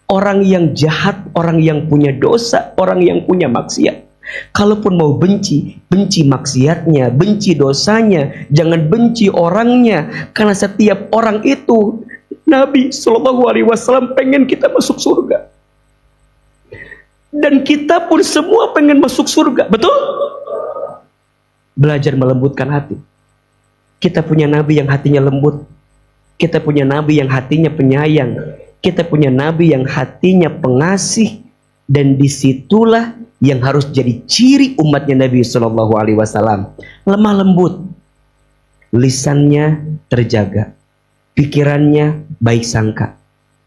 Orang yang jahat, orang yang punya dosa, orang yang punya maksiat. Kalaupun mau benci, benci maksiatnya, benci dosanya, jangan benci orangnya. Karena setiap orang itu, Nabi SAW pengen kita masuk surga. Dan kita pun semua pengen masuk surga, betul? Belajar melembutkan hati. Kita punya Nabi yang hatinya lembut. Kita punya Nabi yang hatinya penyayang. Kita punya Nabi yang hatinya pengasih. Dan disitulah yang harus jadi ciri umatnya Nabi SAW. Lemah lembut, lisannya terjaga, pikirannya baik sangka,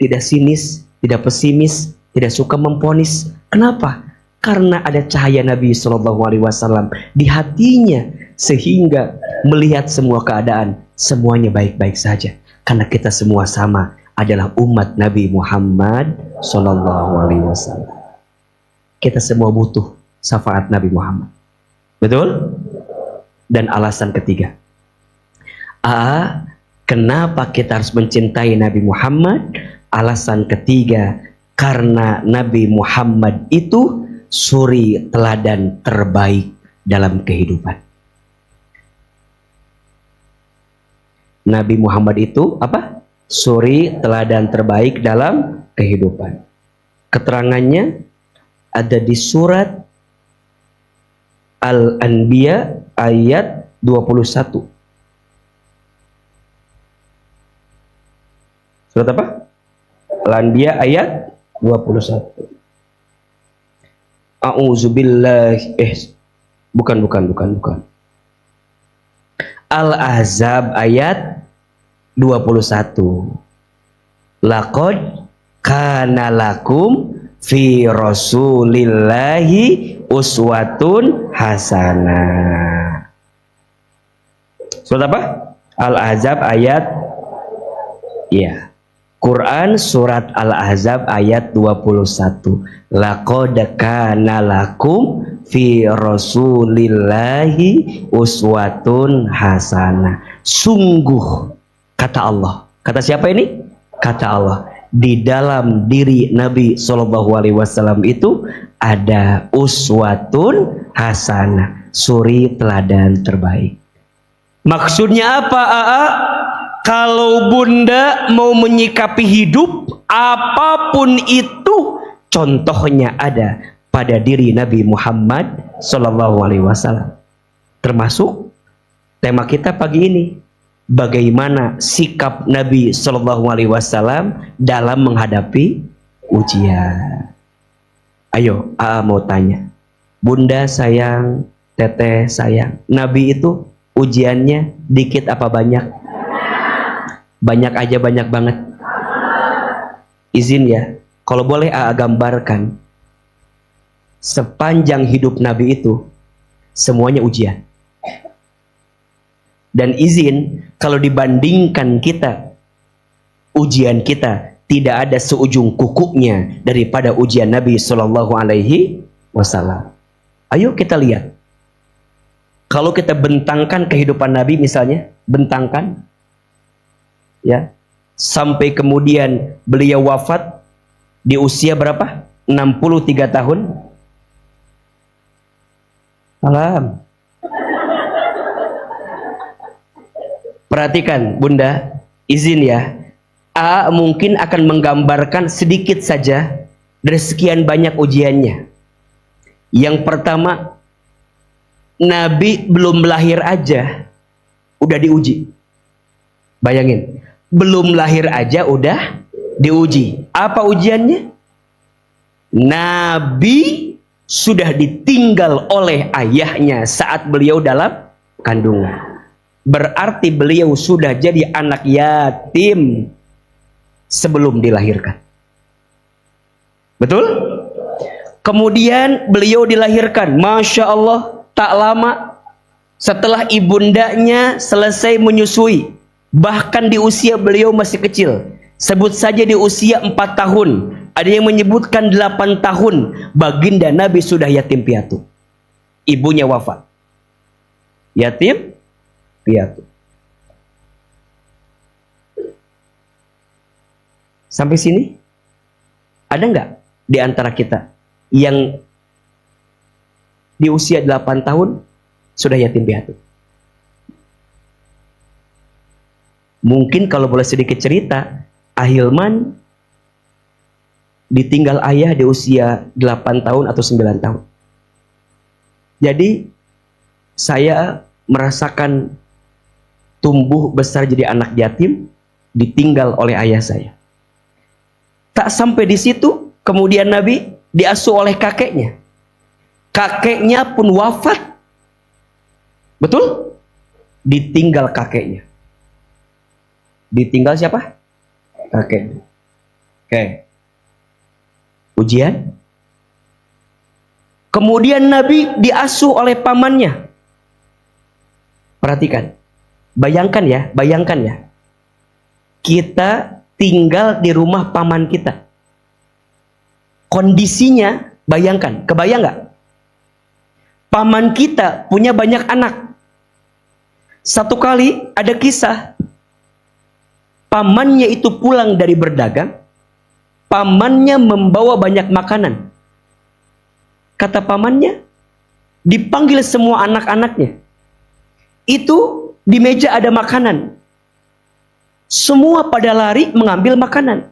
tidak sinis, tidak pesimis, tidak suka memponis. Kenapa? Karena ada cahaya Nabi SAW di hatinya, sehingga melihat semua keadaan semuanya baik-baik saja. Karena kita semua sama, adalah umat Nabi Muhammad SAW. Kita semua butuh syafaat Nabi Muhammad. Betul? Dan alasan ketiga. Kenapa kita harus mencintai Nabi Muhammad? Alasan ketiga, karena Nabi Muhammad itu suri teladan terbaik dalam kehidupan. Nabi Muhammad itu apa? Suri teladan terbaik dalam kehidupan. Keterangannya ada di surat Al-Anbiya ayat 21. Surat apa? Al-Anbiya ayat 21. A'udzubillahi bukan. Al-Ahzab ayat 21. Laqad kana lakum fi rasulillahi uswatun hasanah. Surat apa? Al-Ahzab ayat, ya, Quran surat Al-Ahzab ayat 21. Laqad kana lakum fi rasulillahi uswatun hasanah. Sungguh, kata Allah. Kata siapa ini? Kata Allah. Di dalam diri Nabi SAW itu ada uswatun hasanah, suri teladan terbaik. Maksudnya apa? Kalau bunda mau menyikapi hidup, apapun itu, contohnya ada pada diri Nabi Muhammad SAW. Termasuk tema kita pagi ini, bagaimana sikap Nabi SAW dalam menghadapi ujian. Ayo, mau tanya, bunda sayang, teteh sayang, Nabi itu ujiannya dikit apa banyak? Banyak aja, banyak banget. Izin ya, kalau boleh gambarkan sepanjang hidup Nabi itu semuanya ujian. Dan izin, kalau dibandingkan kita, ujian kita tidak ada seujung kukunya daripada ujian Nabi SAW. Ayo kita lihat. Kalau kita bentangkan kehidupan Nabi misalnya, bentangkan, ya, sampai kemudian beliau wafat di usia berapa? 63 tahun. Salam. Perhatikan bunda, izin ya, mungkin akan menggambarkan sedikit saja dari sekian banyak ujiannya. Yang pertama, Nabi belum lahir aja udah diuji. Bayangin, belum lahir aja udah diuji. Apa ujiannya? Nabi sudah ditinggal oleh ayahnya saat beliau dalam kandungan. Berarti beliau sudah jadi anak yatim sebelum dilahirkan. Betul? Kemudian beliau dilahirkan, Masya Allah, tak lama setelah ibundanya selesai menyusui. Bahkan di usia beliau masih kecil, sebut saja di usia 4 tahun, ada yang menyebutkan 8 tahun, baginda Nabi sudah yatim piatu. Ibunya wafat. Yatim piatu. Sampai sini Ada nggak di antara kita yang di usia 8 tahun sudah yatim piatu? Mungkin kalau boleh sedikit cerita, Ahilman ditinggal ayah di usia 8 tahun atau 9 tahun. Jadi saya merasakan tumbuh besar jadi anak yatim, ditinggal oleh ayah saya. Tak sampai di situ, kemudian Nabi diasuh oleh kakeknya. Kakeknya pun wafat. Betul? Ditinggal kakeknya. Ditinggal siapa? Kakeknya. Oke. Ujian. Kemudian Nabi diasuh oleh pamannya. Perhatikan. Bayangkan ya. Kita tinggal di rumah paman kita. Kondisinya, bayangkan, kebayang nggak? Paman kita punya banyak anak. Satu kali ada kisah, pamannya itu pulang dari berdagang, pamannya membawa banyak makanan. Kata pamannya, dipanggil semua anak-anaknya. Itu di meja ada makanan. Semua pada lari mengambil makanan.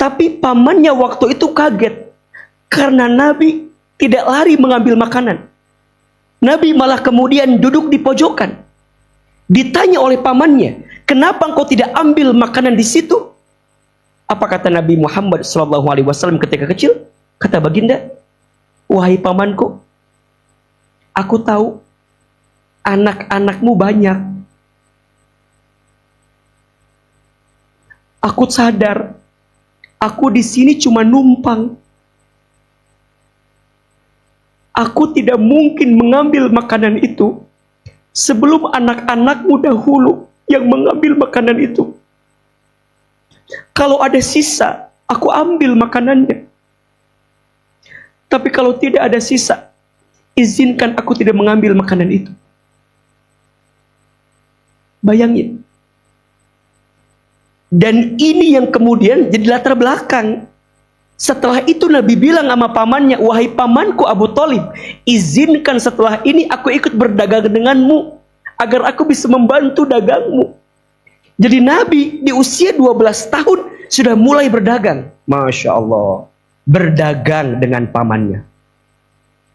Tapi pamannya waktu itu kaget. Karena Nabi tidak lari mengambil makanan. Nabi malah kemudian duduk di pojokan. Ditanya oleh pamannya, kenapa engkau tidak ambil makanan di situ? Apa kata Nabi Muhammad SAW ketika kecil? Kata baginda, wahai pamanku, aku tahu anak-anakmu banyak. Aku sadar, aku di sini cuma numpang. Aku tidak mungkin mengambil makanan itu sebelum anak-anakmu dahulu yang mengambil makanan itu. Kalau ada sisa, aku ambil makanannya. Tapi kalau tidak ada sisa, izinkan aku tidak mengambil makanan itu. Bayangin. Dan ini yang kemudian jadi latar belakang. Setelah itu Nabi bilang sama pamannya, wahai pamanku Abu Thalib, izinkan setelah ini aku ikut berdagang denganmu, agar aku bisa membantu dagangmu. Jadi Nabi di usia 12 tahun sudah mulai berdagang. Masya Allah. Berdagang dengan pamannya.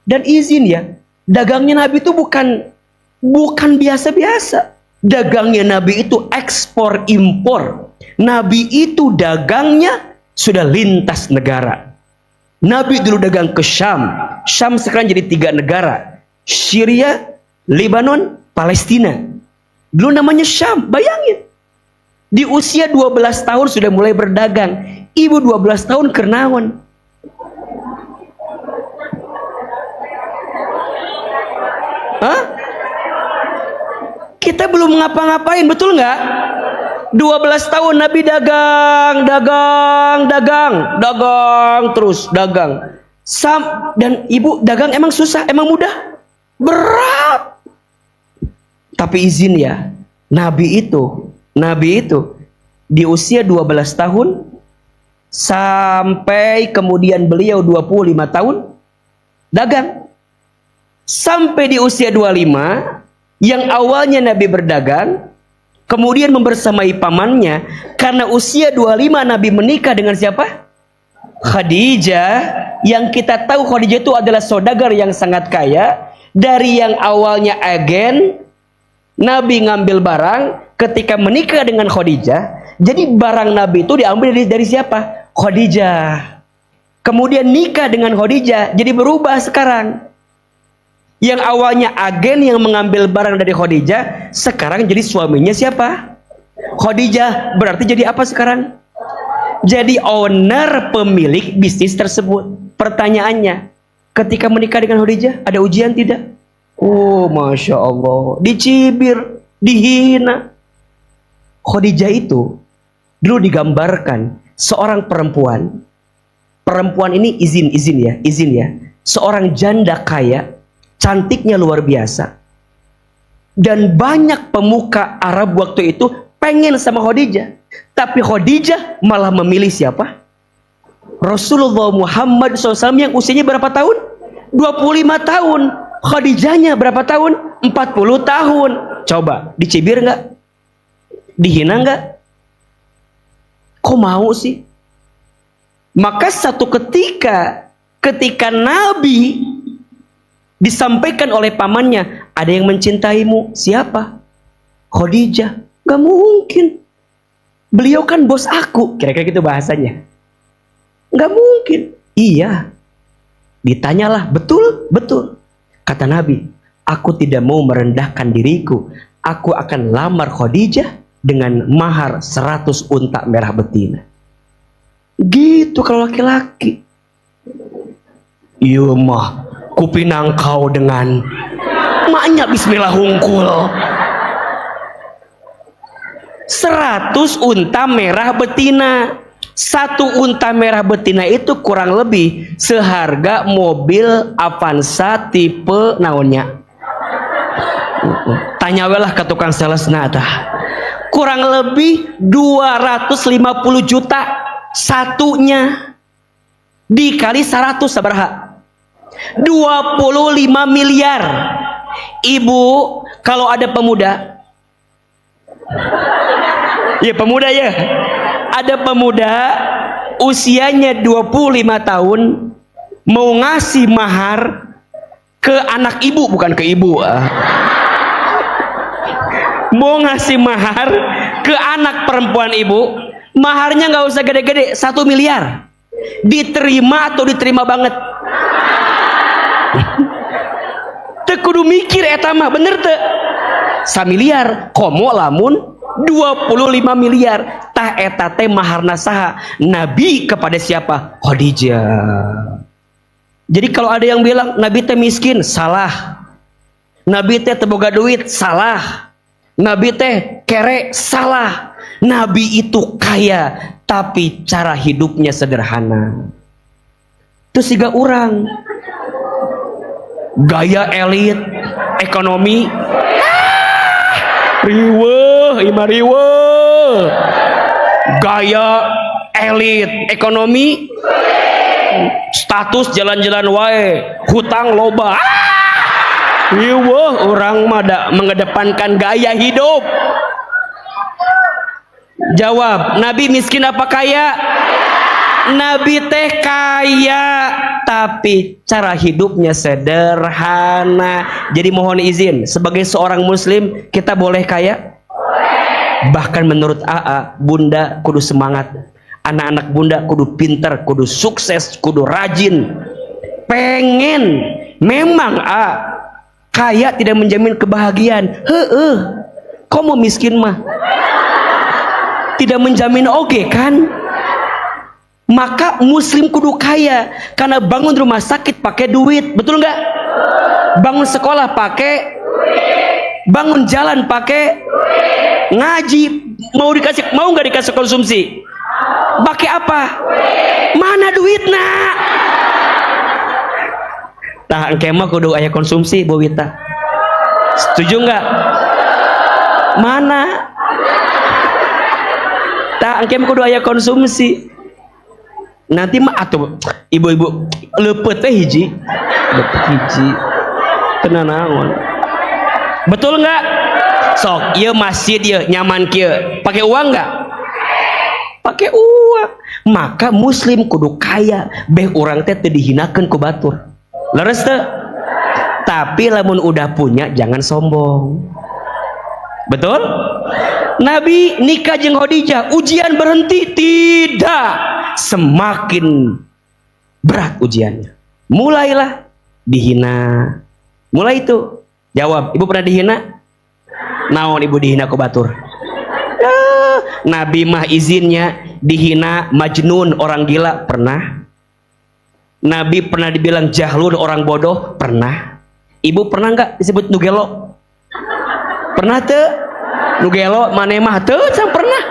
Dan izin ya, dagangnya Nabi itu bukan biasa-biasa. Dagangnya Nabi itu ekspor impor. Nabi itu dagangnya sudah lintas negara. Nabi dulu dagang ke Syam. Syam sekarang jadi 3 negara. Syria, Lebanon, Palestina. Dulu namanya Syam. Bayangin. Di usia 12 tahun sudah mulai berdagang. Ibu 12 tahun kernawan. Hah? Kita belum ngapa-ngapain, betul nggak? 12 tahun Nabi dagang terus dagang. Dan ibu dagang emang susah, emang mudah? Berat. Tapi izin ya, Nabi itu di usia 12 tahun sampai kemudian beliau 25 tahun dagang. Sampai di usia 25 yang awalnya Nabi berdagang, kemudian membersamai pamannya. Karena usia 25 Nabi menikah dengan siapa? Khadijah. Yang kita tahu Khadijah itu adalah saudagar yang sangat kaya. Dari yang awalnya agen, Nabi ngambil barang. Ketika menikah dengan Khadijah, jadi barang Nabi itu diambil dari siapa? Khadijah. Kemudian nikah dengan Khadijah, jadi berubah sekarang. Yang awalnya agen yang mengambil barang dari Khadijah, sekarang jadi suaminya siapa? Khadijah. Berarti jadi apa sekarang? Jadi owner, pemilik bisnis tersebut. Pertanyaannya, ketika menikah dengan Khadijah, ada ujian tidak? Oh, Masya Allah. Dicibir, dihina. Khadijah itu dulu digambarkan seorang perempuan. Perempuan ini izin ya. Seorang janda kaya, cantiknya luar biasa. Dan banyak pemuka Arab waktu itu pengen sama Khadijah. Tapi Khadijah malah memilih siapa? Rasulullah Muhammad SAW yang usianya berapa tahun? 25 tahun. Khadijahnya berapa tahun? 40 tahun. Coba, dicibir nggak? Dihina nggak? Kok mau sih? Maka satu ketika Nabi disampaikan oleh pamannya, ada yang mencintaimu. Siapa? Khadijah. Gak mungkin. Beliau kan bos aku. Kira-kira gitu bahasanya. Gak mungkin. Iya. Ditanyalah, betul? Betul. Kata Nabi, aku tidak mau merendahkan diriku. Aku akan lamar Khadijah dengan mahar 100 unta merah betina. Gitu kalau laki-laki. Iya mah, kupinang kau dengan maknya bismillah hungkul. 100 unta merah betina. 1 unta merah betina itu kurang lebih seharga mobil Avanza tipe naonnya. Tanyawelah ke tukang sales nata. Kurang lebih 250 juta satunya. Dikali 100 sabaraha? 25 miliar. Ibu, kalau ada pemuda, ya pemuda ya, ada pemuda usianya 25 tahun mau ngasih mahar ke anak ibu, bukan ke ibu, mau ngasih mahar ke anak perempuan ibu, maharnya nggak usah gede-gede, 1 miliar. Diterima atau diterima banget? Teu kudu mikir eta mah, bener teu? 1 miliar komo lamun 25 miliar. Tah eta teh maharna saha? Nabi kepada siapa? Khadijah. Jadi kalau ada yang bilang Nabi teh miskin, salah. Nabi teh teu boga duit, salah. Nabi teh kere, salah. Nabi itu kaya, tapi cara hidupnya sederhana. Terus siga urang gaya elit ekonomi, riweuh ima riweuh. Gaya elit ekonomi, status jalan-jalan wae, hutang loba. Riweuh orang mah mengedepankan gaya hidup. Jawab, Nabi miskin apa kaya? Nabi teh kaya, tapi cara hidupnya sederhana. Jadi mohon izin, sebagai seorang muslim, kita boleh kaya? Bahkan menurut AA, bunda kudu semangat. Anak-anak bunda kudu pinter, kudu sukses, kudu rajin. Pengen, memang kaya tidak menjamin kebahagiaan. Kok mau miskin mah? Tidak menjamin oke kan? Maka muslim kudu kaya, karena bangun rumah sakit pakai duit, betul nggak? Bangun sekolah pakai duit. Bangun jalan pakai duit. Ngaji mau nggak dikasih konsumsi? Pakai apa? Duit. Mana duit nak? Nah, engke mah kudu aya konsumsi, Bu Wita. Setuju nggak? Mana? Tak engke mah kudu aya konsumsi. Nanti mah atuh ibu-ibu lepet teh hiji kena naon. Betul nggak? Sok ieu masjid ieu nyaman kieu pakai uang nggak? Pakai uang. Maka muslim kudu kaya, beh urang teh teu dihinakeun ku batur. Leres teu? Tapi lamun udah punya jangan sombong. Betul? Nabi nikah jeung Khadijah, ujian berhenti? Tidak, semakin berat ujiannya. Mulailah dihina. Mulai itu. Jawab, ibu pernah dihina? Naon ibu dihina ku batur? Nabi mah izinnya dihina majnun, orang gila, pernah. Nabi pernah dibilang jahlun, orang bodoh, pernah. Ibu pernah nggak disebut nugelo? Pernah tuh? Nugelo maneh mah teu can pernah.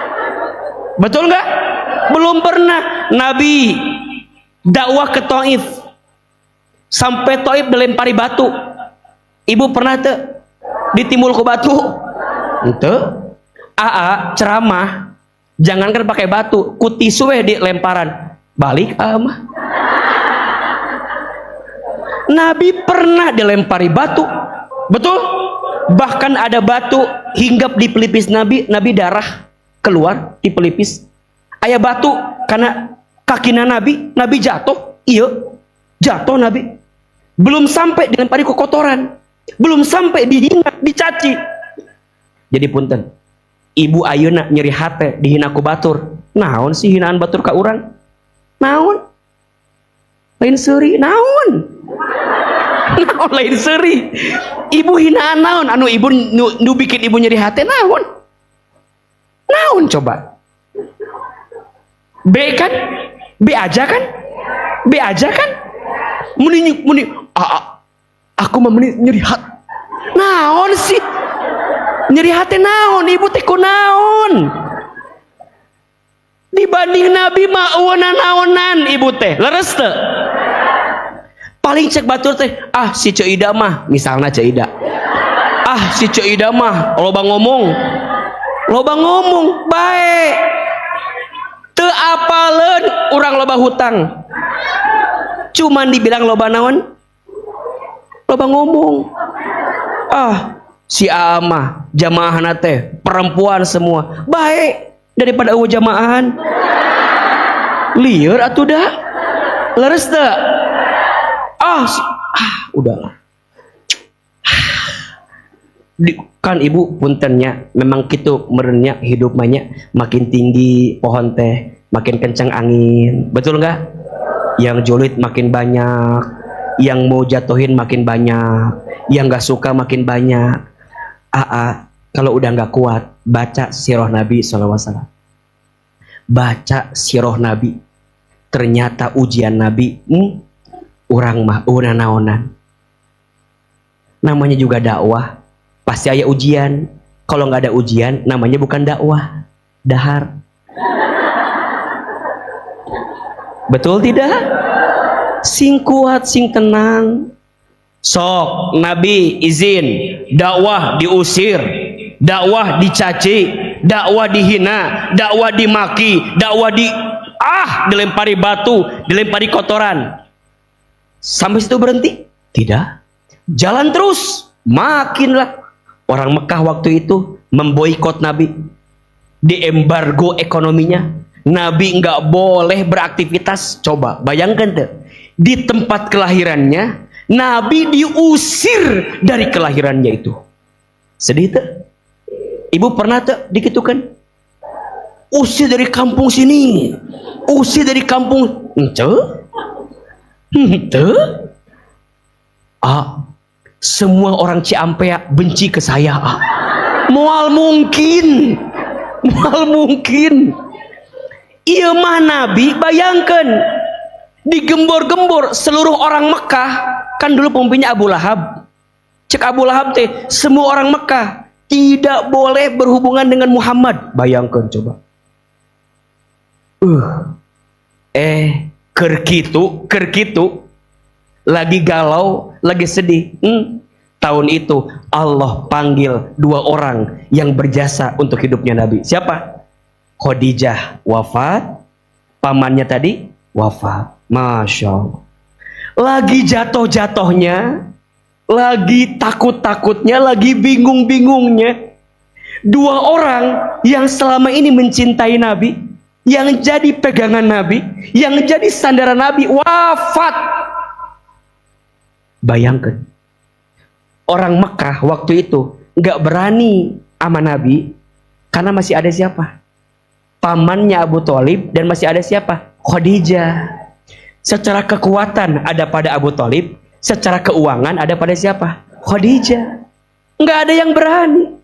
Betul nggak? Belum pernah. Nabi dakwah ke Taif, sampai Taif dilempari batu. Ibu pernah teu ditimbul ku batu? Ente. Ceramah jangankan pakai batu, ku tisu we di lemparan. Balik mah. Nabi pernah dilempari batu. Betul? Bahkan ada batu hinggap di pelipis Nabi, Nabi darah keluar di pelipis. Aya batu karena kakina Nabi, Nabi jatuh. Iya, jatuh Nabi. Belum sampai dilempari ke kotoran, belum sampai dihina, dicaci. Jadi punten, ibu ayeuna nyeri hate dihina ku batur. Naon sih hinaan batur ka urang? Naon? Lain seuri, naon? Naon lain seuri? Ibu hinaan naon? Anu ibu nu bikin ibu nyeri hate naon? Naon coba? B kan? B aja kan? B aja kan? Muni aku mah nyeri hati. Naon sih? Nyeri hati naon? Ibu teh kunaon? Dibanding Nabi mah naonan ibu teh. Leres teh. Paling cek batur teh, si Ceu Ida mah, misalnya Ceu Ida. Si Ceu Ida mah loba ngomong. Loba ngomong bae. Teu apaleun urang loba hutang. Cuman dibilang loba naon? Loba ngomong. Si Ama jamaahna teh perempuan semua. Baik daripada eueuh jamaahan. Lieur atuh da. Leres teu? Udahlah. Kan ibu puntennya memang kitu merenya hidup banyak makin tinggi pohon teh makin kencang angin, betul nggak? Yang julid makin banyak, yang mau jatuhin makin banyak, yang nggak suka makin banyak. Kalau udah nggak kuat baca sirah Nabi SAW, baca sirah Nabi, ternyata ujian Nabi orang mah naonan namanya juga dakwah. Pasti ada ujian. Kalau nggak ada ujian, namanya bukan dakwah, dahar. Betul tidak? Sing kuat, sing tenang. Sok Nabi izin, dakwah diusir, dakwah dicaci, dakwah dihina, dakwah dimaki, dakwah dilempari batu, dilempari kotoran. Sampai situ berhenti? Tidak. Jalan terus, makinlah. Orang Mekah waktu itu memboikot Nabi, diembargo ekonominya. Nabi nggak boleh beraktivitas. Coba bayangkan tuh, di tempat kelahirannya Nabi diusir dari kelahirannya itu. Sedih tuh. Ibu pernah tuh dikitukan? Usir dari kampung sini, usir dari kampung semua orang Ciampea benci ke saya. Moal mungkin. Iya mah Nabi, bayangkan digembor-gembor seluruh orang Mekah. Kan dulu pemimpinnya Abu Lahab. Cek Abu Lahab teh, semua orang Mekah tidak boleh berhubungan dengan Muhammad. Bayangkan coba. Kerkitu lagi galau, lagi sedih. Tahun itu Allah panggil dua orang yang berjasa untuk hidupnya Nabi. Siapa? Khadijah wafat, pamannya tadi wafat. Masya Allah. Lagi jatuh-jatuhnya, lagi takut-takutnya, lagi bingung-bingungnya, dua orang yang selama ini mencintai Nabi, yang jadi pegangan Nabi, yang jadi sandaran Nabi, wafat. Bayangkan, orang Mekah waktu itu nggak berani sama Nabi karena masih ada siapa? Pamannya Abu Thalib, dan masih ada siapa? Khadijah. Secara kekuatan ada pada Abu Thalib, secara keuangan ada pada siapa? Khadijah. Nggak ada yang berani.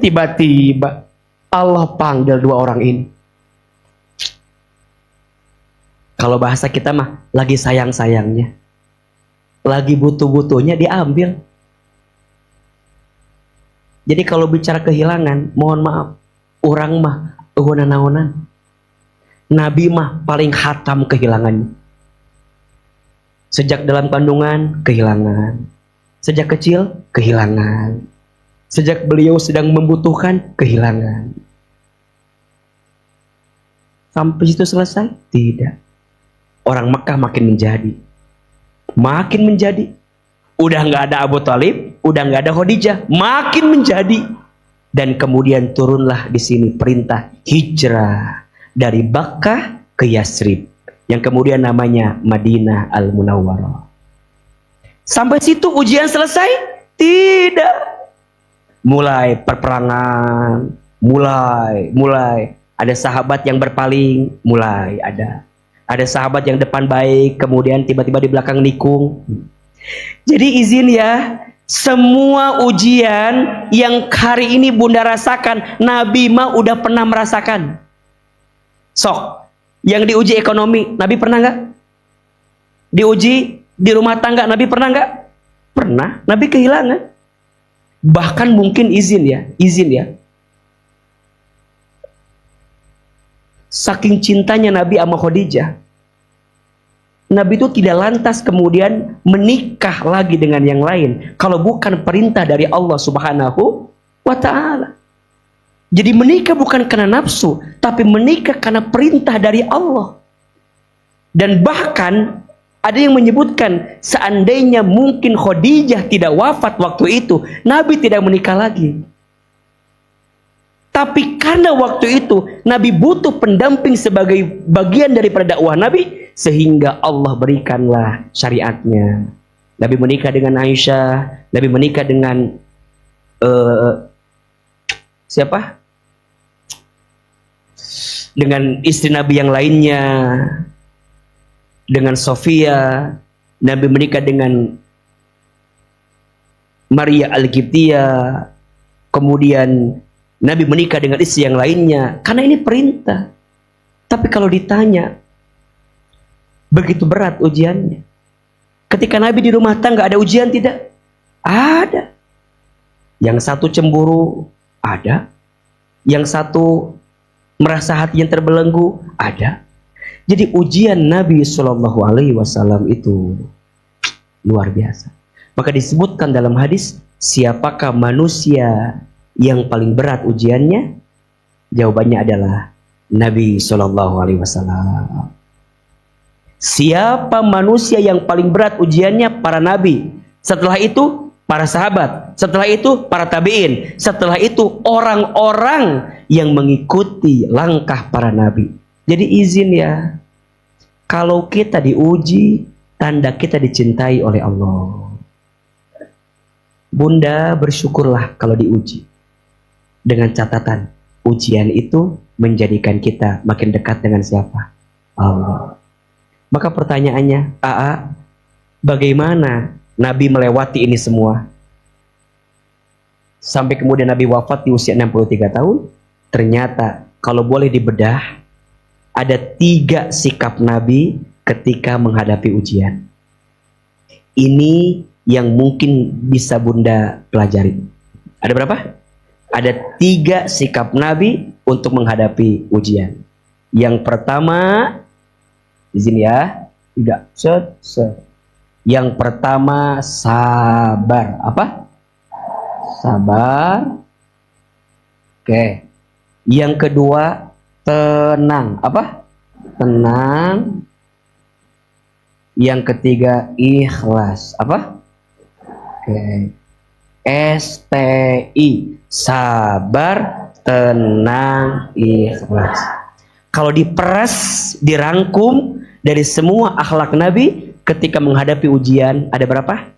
Tiba-tiba Allah panggil dua orang ini. Kalau bahasa kita mah lagi sayang-sayangnya, lagi butuh-butuhnya diambil. Jadi kalau bicara kehilangan, mohon maaf, orang mah naonan. Nabi mah paling hatam kehilangannya. Sejak dalam kandungan, kehilangan. Sejak kecil, kehilangan. Sejak beliau sedang membutuhkan, kehilangan. Sampai situ selesai? Tidak. orang Mekah makin menjadi. Udah nggak ada Abu Thalib, udah nggak ada Khadijah, makin menjadi. Dan kemudian turunlah di sini perintah hijrah dari Makkah ke Yasrib, yang kemudian namanya Madinah Al-Munawwarah. Sampai situ ujian selesai? Tidak. Mulai perperangan, mulai ada sahabat yang berpaling, mulai ada sahabat yang depan baik, kemudian tiba-tiba di belakang nikung. Jadi izin ya, semua ujian yang hari ini Bunda rasakan, Nabi mah udah pernah merasakan. Sok, yang diuji ekonomi, Nabi pernah nggak? Diuji di rumah tangga, Nabi pernah nggak? Pernah. Nabi kehilangan. Bahkan mungkin izin ya. Saking cintanya Nabi sama Khadijah, Nabi itu tidak lantas kemudian menikah lagi dengan yang lain kalau bukan perintah dari Allah Subhanahu wa ta'ala. Jadi menikah bukan karena nafsu, tapi menikah karena perintah dari Allah. Dan bahkan ada yang menyebutkan seandainya mungkin Khadijah tidak wafat waktu itu, Nabi tidak menikah lagi. Tapi karena waktu itu Nabi butuh pendamping sebagai bagian daripada dakwah Nabi, sehingga Allah berikanlah syariatnya. Nabi menikah dengan Aisyah, Nabi menikah dengan siapa? Dengan istri Nabi yang lainnya, dengan Sofia. Nabi menikah dengan Maria Al-Qibtiyah. Kemudian Nabi menikah dengan istri yang lainnya, karena ini perintah. Tapi kalau ditanya, begitu berat ujiannya. Ketika Nabi di rumah tangga ada ujian tidak? Ada. Yang satu cemburu, ada. Yang satu merasa hatinya terbelenggu, ada. Jadi ujian Nabi Shallallahu Alaihi Wasallam itu luar biasa. Maka disebutkan dalam hadis, siapakah manusia yang paling berat ujiannya? Jawabannya adalah Nabi Shallallahu Alaihi Wasallam. Siapa manusia yang paling berat ujiannya? Para nabi. Setelah itu para sahabat. Setelah itu para tabi'in. Setelah itu orang-orang yang mengikuti langkah para nabi. Jadi izin ya, kalau kita diuji, tanda kita dicintai oleh Allah. Bunda bersyukurlah kalau diuji. Dengan catatan, ujian itu menjadikan kita makin dekat dengan siapa? Allah. Maka pertanyaannya, bagaimana Nabi melewati ini semua? Sampai kemudian Nabi wafat di usia 63 tahun. Ternyata kalau boleh dibedah, ada 3 sikap Nabi ketika menghadapi ujian. Ini yang mungkin bisa Bunda pelajari. Ada berapa? Ada 3 sikap Nabi untuk menghadapi ujian. Yang pertama, izin ya, 3. Yang pertama sabar. Apa? Sabar. Oke. Yang kedua tenang. Apa? Tenang. Yang ketiga ikhlas. Apa? Oke. STI. Sabar, tenang, ikhlas. Kalau diperas, dirangkum dari semua akhlak Nabi ketika menghadapi ujian, ada berapa?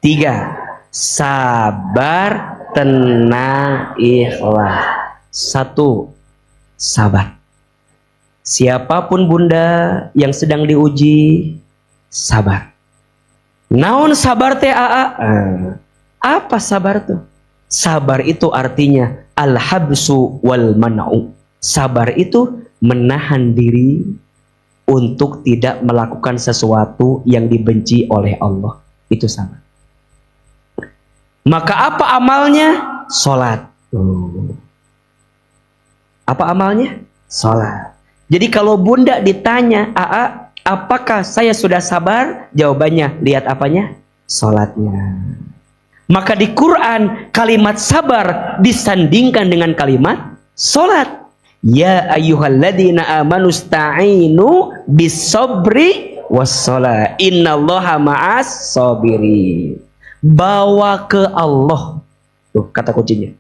3. Sabar, tenang, ikhlas. 1. Sabar. Siapapun Bunda yang sedang diuji, sabar. Naon sabar teh Apa sabar tuh? Sabar itu artinya al-habsu wal man'u. Sabar itu menahan diri untuk tidak melakukan sesuatu yang dibenci oleh Allah. Itu sabar. Maka apa amalnya? Salat. Apa amalnya? Salat. Jadi kalau Bunda ditanya, apakah saya sudah sabar? Jawabannya, lihat apanya? Salatnya. Maka di Quran kalimat sabar disandingkan dengan kalimat salat. Ya ayyuhalladzina amanu sta'inu bis-sabri wassalah. Innallaha ma'as sabirin. Bawa ke Allah. Tuh kata kuncinya.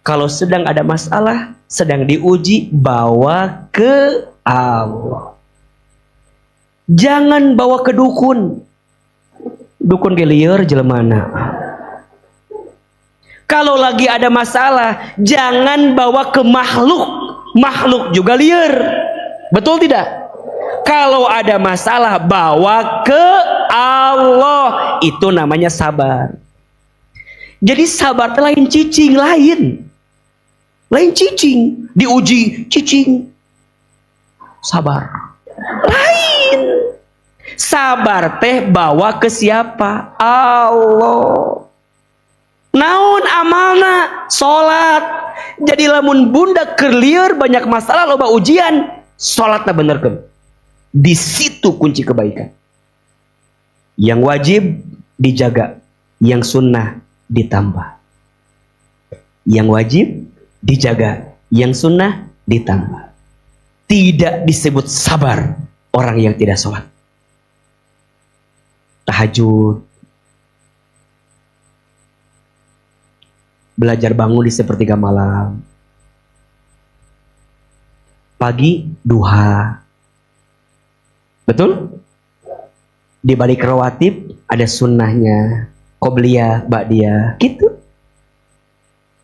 Kalau sedang ada masalah, sedang diuji, bawa ke Allah. Jangan bawa ke dukun. Dukun gelier jelemana. Kalau lagi ada masalah, jangan bawa ke makhluk. Makhluk juga liar. Betul tidak? Kalau ada masalah, bawa ke Allah. Itu namanya sabar. Jadi sabar itu lain cicing, lain. Lain cicing. Diuji, cicing. Sabar. Lain. Sabar teh bawa ke siapa? Allah. Naon amalna? Salat. Jadi lamun bunda kerlieur banyak masalah loba ujian, salatna benerkeun. Di situ kunci kebaikan. Yang wajib dijaga, yang sunnah ditambah. Yang wajib dijaga, yang sunnah ditambah. Tidak disebut sabar orang yang tidak sholat. Tahajud, belajar bangun di sepertiga malam, pagi duha. Betul? Di balik rawatib ada sunnahnya, qobliyah, ba'diyah, gitu.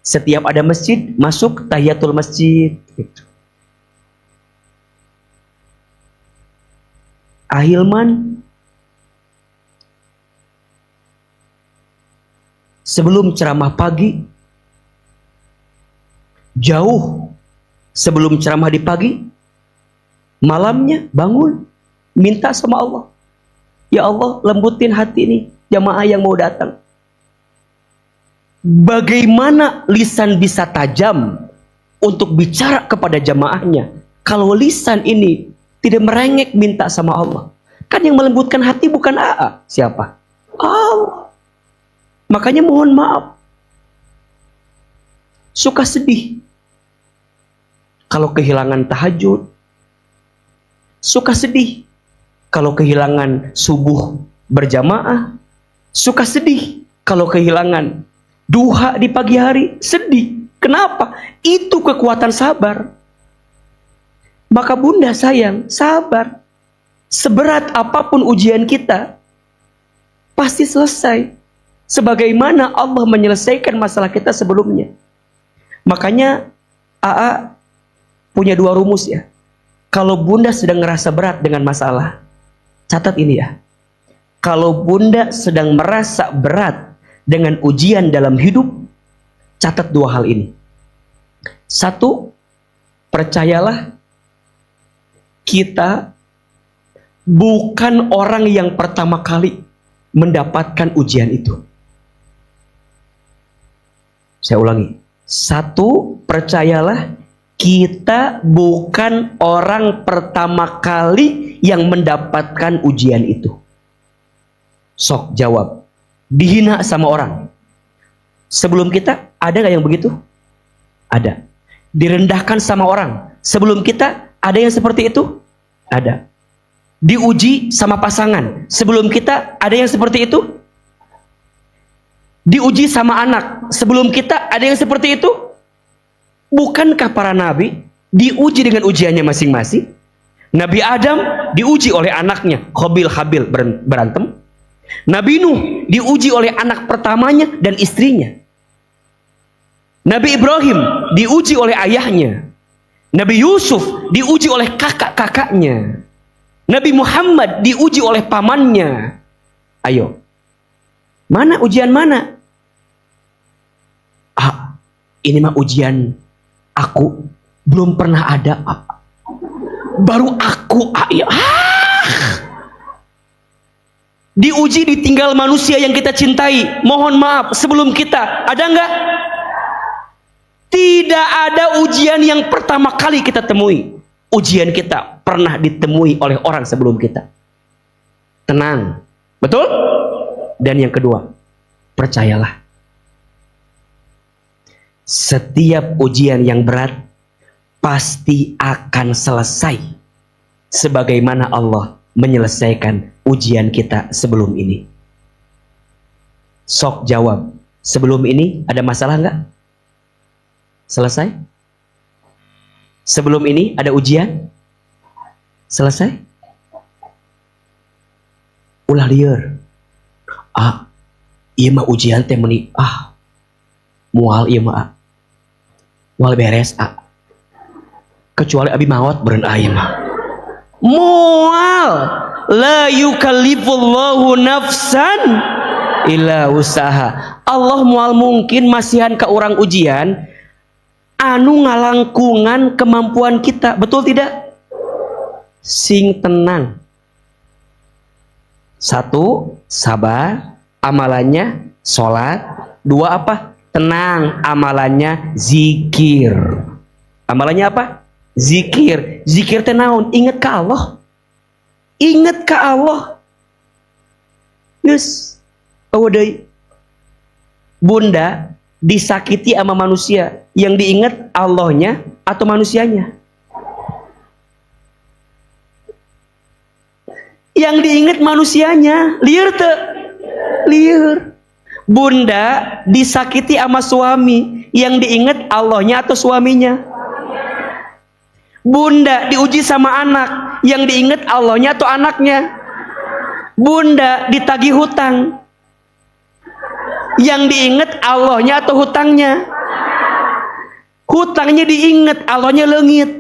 Setiap ada masjid, masuk tahiyatul masjid, gitu. Ahilman, sebelum ceramah pagi, jauh sebelum ceramah di pagi, malamnya bangun, minta sama Allah, ya Allah lembutin hati ini jamaah yang mau datang. Bagaimana lisan bisa tajam untuk bicara kepada jamaahnya kalau lisan ini tidak merengek minta sama Allah? Kan yang melembutkan hati bukan AA, siapa? Allah. Makanya mohon maaf, suka sedih kalau kehilangan tahajud, suka sedih kalau kehilangan subuh berjamaah, suka sedih kalau kehilangan duha di pagi hari, sedih. Kenapa? Itu kekuatan sabar. Maka bunda sayang, sabar. Seberat apapun ujian kita, pasti selesai. Sebagaimana Allah menyelesaikan masalah kita sebelumnya. Makanya AA punya 2 rumus ya. Kalau bunda sedang ngerasa berat dengan masalah, catat ini ya. Kalau bunda sedang merasa berat dengan ujian dalam hidup, catat 2 hal ini. 1, percayalah, kita bukan orang yang pertama kali mendapatkan ujian itu. Saya ulangi. 1, percayalah, kita bukan orang pertama kali yang mendapatkan ujian itu. Sok jawab. Dihina sama orang. Sebelum kita, ada gak yang begitu? Ada. Direndahkan sama orang. Sebelum kita, ada yang seperti itu? Ada. Diuji sama pasangan. Sebelum kita, ada yang seperti itu? Diuji sama anak. Sebelum kita, ada yang seperti itu? Bukankah para nabi diuji dengan ujiannya masing-masing? Nabi Adam diuji oleh anaknya, Qabil Habil berantem. Nabi Nuh diuji oleh anak pertamanya dan istrinya. Nabi Ibrahim diuji oleh ayahnya. Nabi Yusuf diuji oleh kakak-kakaknya. Nabi Muhammad diuji oleh pamannya. Ayo, mana ujian mana? Ah, ini mah ujian aku belum pernah ada. Baru aku. Diuji ditinggal manusia yang kita cintai. Mohon maaf, sebelum kita ada enggak? Tidak ada ujian yang pertama kali kita temui. Ujian kita pernah ditemui oleh orang sebelum kita. Tenang. Betul? Dan yang kedua, percayalah. Setiap ujian yang berat pasti akan selesai. Sebagaimana Allah menyelesaikan ujian kita sebelum ini? Sok jawab. Sebelum ini ada masalah nggak? Selesai? Sebelum ini ada ujian? Selesai? Ulah liar. Iya mah ujian teh meni. Mual iya mah. Mual beres kecuali abi maot beren aya mah. Mual. La yukallifullahu nafsan illa usaha. Allah mual mungkin masihan ke orang ujian anu ngalangkungan kemampuan kita. Betul tidak? Sing tenang. 1, sabar, amalannya sholat. 2 apa? Tenang, amalannya zikir. Amalannya apa? Zikir. Zikir teh naon? Ingat ke Allah. Ingat ke Allah. Geus. Deui. Bunda disakiti sama manusia, yang diingat Allahnya atau manusianya? Yang diingat manusianya. Liar teu? Liar. Bunda disakiti sama suami, yang diingat Allahnya atau suaminya? Bunda diuji sama anak, yang diingat Allahnya atau anaknya? Bunda ditagih hutang, yang diingat Allahnya atau hutangnya? Hutangnya diingat, Allahnya leungit.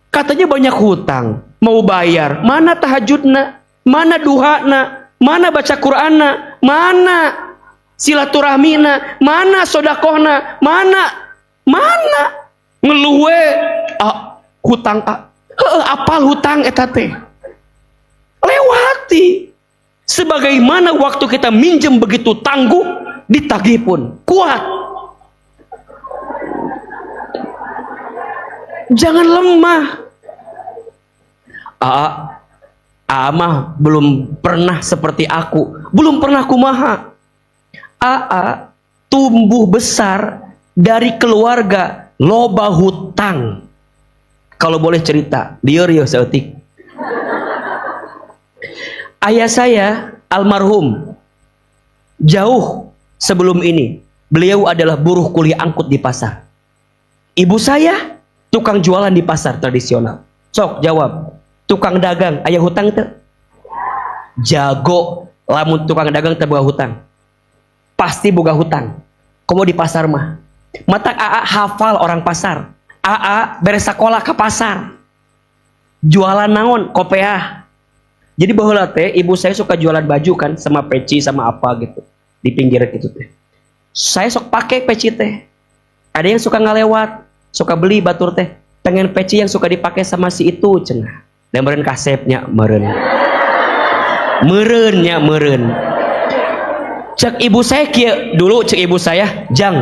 Katanya banyak hutang, mau bayar. Mana tahajudna? Mana duhana? Mana baca Qur'anna? Mana silaturahmina? Mana sodakohna? Mana ngeluwe hutang apal hutang eta teh lewati. Sebagaimana waktu kita minjem begitu tangguh, ditagih pun kuat. Jangan lemah. Mah belum pernah seperti aku, belum pernah kumaha. Tumbuh besar dari keluarga loba hutang. Kalau boleh cerita, lieur ya saeutik. Ayah saya almarhum jauh sebelum ini, beliau adalah buruh kuliah angkut di pasar. Ibu saya tukang jualan di pasar tradisional. Sok jawab, tukang dagang aya hutang teu? Jago lamun tukang dagang teu boga hutang. Pasti boga hutang. Komo di pasar mah. Matak hafal orang pasar. Beres sekolah ke pasar. Jualan naon? Kopeah. Jadi baheula teh ibu saya suka jualan baju kan, sama peci sama apa gitu. Di pinggir gitu teh. Saya sok pakai peci teh. Ada yang suka ngalewat, suka beli batur teh. Pengen peci yang suka dipakai sama si itu cenah. Dan meureun kasepnya meureun. Meureun. Cek ibu saya kieu, dulu cek ibu saya, "Jang,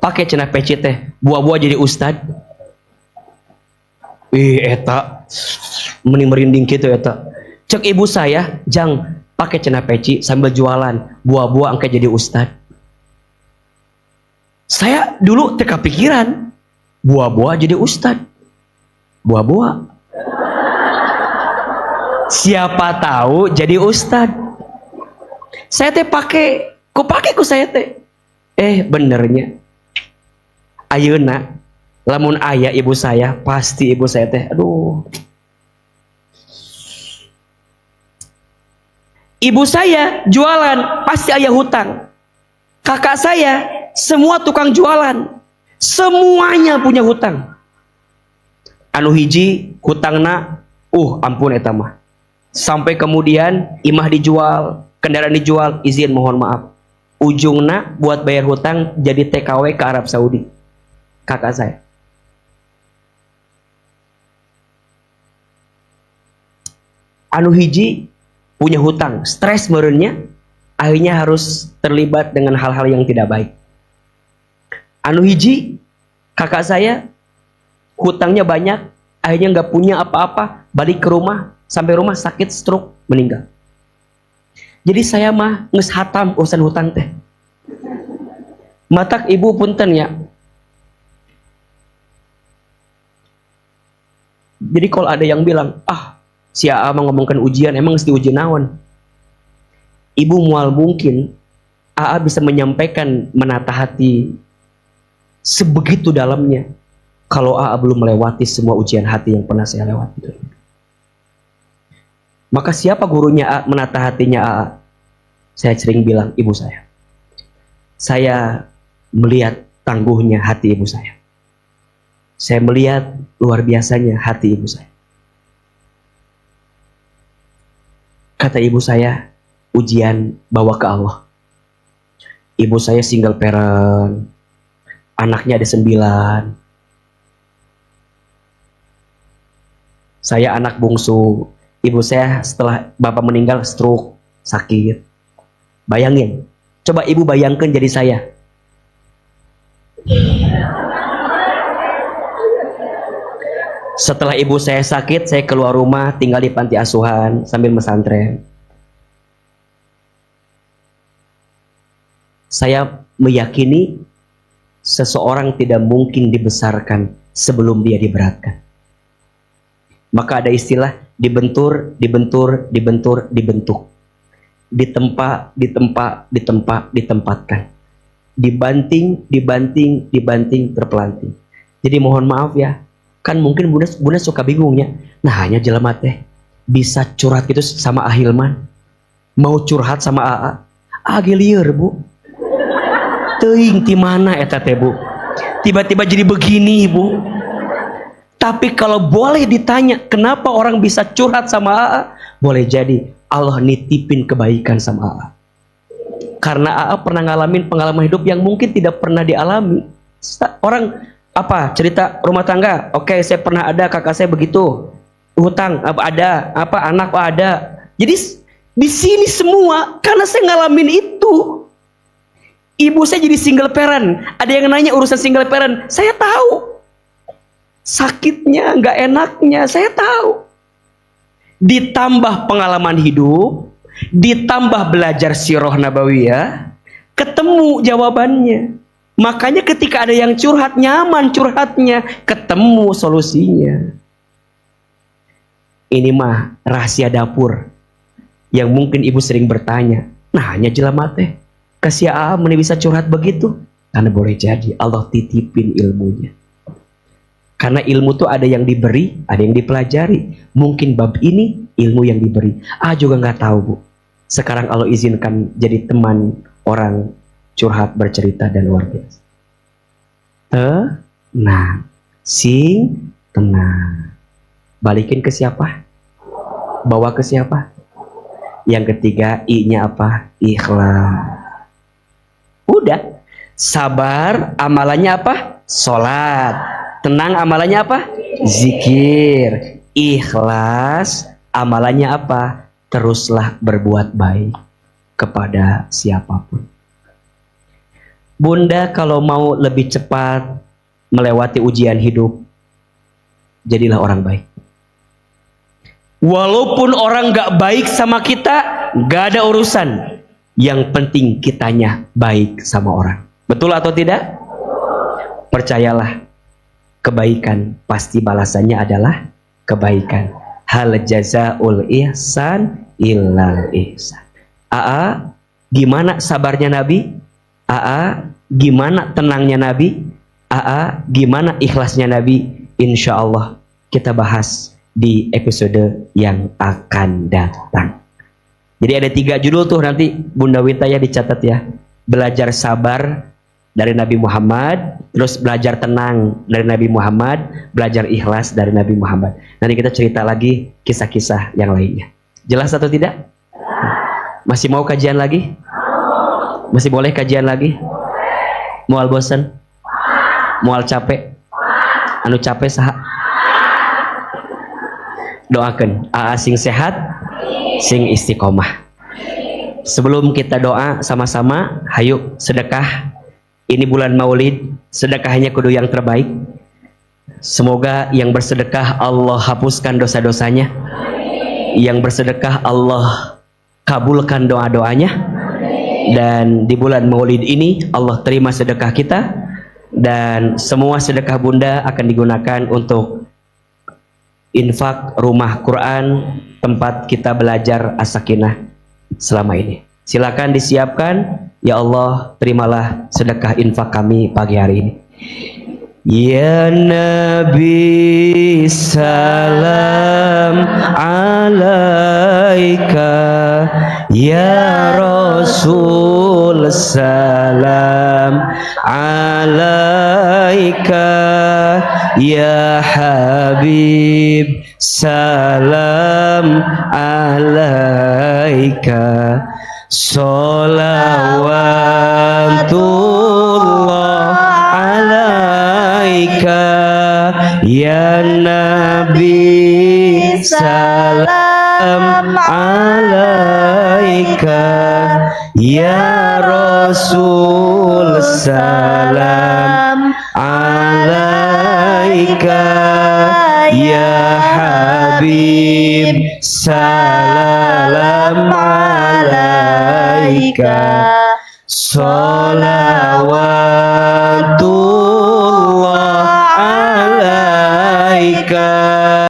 pakai cenah peci teh, buah-buah jadi ustad." Eta meni merinding kitu eta. Cek ibu saya, "Jang, pakai cenah peci sambil jualan, buah-buah angke jadi ustad." Saya dulu teu kepikiran, buah-buah jadi ustad. Buah-buah. Siapa tahu jadi ustad. Saya teh pakai, ku saya teh. Benernya. Ayeuna lamun aya ibu saya, pasti ibu saya teh, aduh. Ibu saya jualan, pasti aya hutang. Kakak saya semua tukang jualan, semuanya punya hutang. Anu hiji hutangna, ampun eta mah. Sampai kemudian imah dijual, kendaraan dijual, izin mohon maaf. Ujungna buat bayar hutang jadi TKW ke Arab Saudi. Kakak saya. Anu hiji punya hutang, stres meureunnya, akhirnya harus terlibat dengan hal-hal yang tidak baik. Anu hiji kakak saya hutangnya banyak, akhirnya nggak punya apa-apa, balik ke rumah, sampai rumah sakit stroke, meninggal. Jadi saya mah geus hatam urusan hutang teh. Matak ibu punten ya. Jadi kalau ada yang bilang, Si AA ngomongkan ujian, emang mesti ujian naon? Ibu mual mungkin AA bisa menyampaikan menata hati sebegitu dalamnya kalau AA belum melewati semua ujian hati yang pernah saya lewati. Maka siapa gurunya AA, menata hatinya AA? Saya sering bilang ibu saya. Saya melihat tangguhnya hati ibu saya. Saya melihat luar biasanya hati ibu saya. Kata ibu saya, ujian bawa ke Allah. Ibu saya single parent, anaknya ada 9. Saya anak bungsu. Ibu saya setelah bapak meninggal stroke, sakit. Bayangin, coba ibu bayangkan jadi saya. Setelah ibu saya sakit, saya keluar rumah, tinggal di panti asuhan sambil mesantren. Saya meyakini seseorang tidak mungkin dibesarkan sebelum dia diberatkan. Maka ada istilah dibentur, dibentur, dibentur, dibentuk. Ditempa, ditempa, ditempa, ditempatkan. Dibanting, dibanting, dibanting, terpelanting. Jadi mohon maaf ya, kan mungkin bunda suka bingungnya. Nah hanya jelema teh bisa curhat gitu sama Ahilman, mau curhat sama AA, agelier bu, teuing ti mana eta teh bu, tiba-tiba jadi begini bu. Tapi kalau boleh ditanya kenapa orang bisa curhat sama AA, boleh jadi Allah nitipin kebaikan sama AA. Karena AA pernah ngalamin pengalaman hidup yang mungkin tidak pernah dialami. Orang apa cerita rumah tangga? Oke, saya pernah ada, kakak saya begitu. Hutang ada, apa anak ada. Jadi di sini semua karena saya ngalamin itu. Ibu saya jadi single parent. Ada yang nanya urusan single parent, saya tahu. Sakitnya, nggak enaknya, saya tahu. Ditambah pengalaman hidup, ditambah belajar sirah nabawiyah, ketemu jawabannya. Makanya ketika ada yang curhat, nyaman curhatnya, ketemu solusinya. Ini mah rahasia dapur yang mungkin ibu sering bertanya. Nah hanya jelema teh kasih AA mana bisa curhat begitu? Karena boleh jadi Allah titipin ilmunya. Karena ilmu tuh ada yang diberi, ada yang dipelajari. Mungkin bab ini ilmu yang diberi. Juga nggak tahu bu. Sekarang Allah izinkan jadi teman orang curhat bercerita dan luar biasa. Tenang, sing tenang. Balikin ke siapa? Bawa ke siapa? Yang ketiga I-nya apa? Ikhlas. Udah. Sabar, amalannya apa? Sholat. Tenang, amalannya apa? Zikir. Ikhlas, amalannya apa? Teruslah berbuat baik kepada siapapun. Bunda kalau mau lebih cepat melewati ujian hidup, jadilah orang baik. Walaupun orang gak baik sama kita, gak ada urusan. Yang penting kitanya baik sama orang. Betul atau tidak? Percayalah, kebaikan pasti balasannya adalah kebaikan. Hal jazaul ihsan illal ihsan. AA, gimana sabarnya Nabi? AA, gimana tenangnya Nabi? AA, gimana ikhlasnya Nabi? Insya Allah kita bahas di episode yang akan datang. Jadi ada 3 judul tuh nanti Bunda Wita ya dicatat ya. Belajar sabar dari Nabi Muhammad, terus belajar tenang dari Nabi Muhammad, belajar ikhlas dari Nabi Muhammad. Nanti kita cerita lagi kisah-kisah yang lainnya. Jelas atau tidak? Masih mau kajian lagi? Masih boleh kajian lagi? Mual bosan? Mual capek? Anu capek saha? Doakan AA sing sehat, sing istiqomah. Sebelum kita doa sama-sama, hayu sedekah. Ini bulan Maulid, sedekahnya kudu yang terbaik. Semoga yang bersedekah Allah hapuskan dosa-dosanya. Yang bersedekah Allah kabulkan doa-doanya. Dan di bulan Maulid ini Allah terima sedekah kita. Dan semua sedekah Bunda akan digunakan untuk infak rumah Quran, tempat kita belajar as-sakinah selama ini. Silakan disiapkan. Ya Allah, terimalah sedekah infak kami pagi hari ini. Ya Nabi salam alaika, ya Rasul salam alaika, ya Habib salam alaika, sholawatullah alaika, ya Nabi salam alaika, ya Rasul salam alaika, ya Habib salam alaika, sholawatullah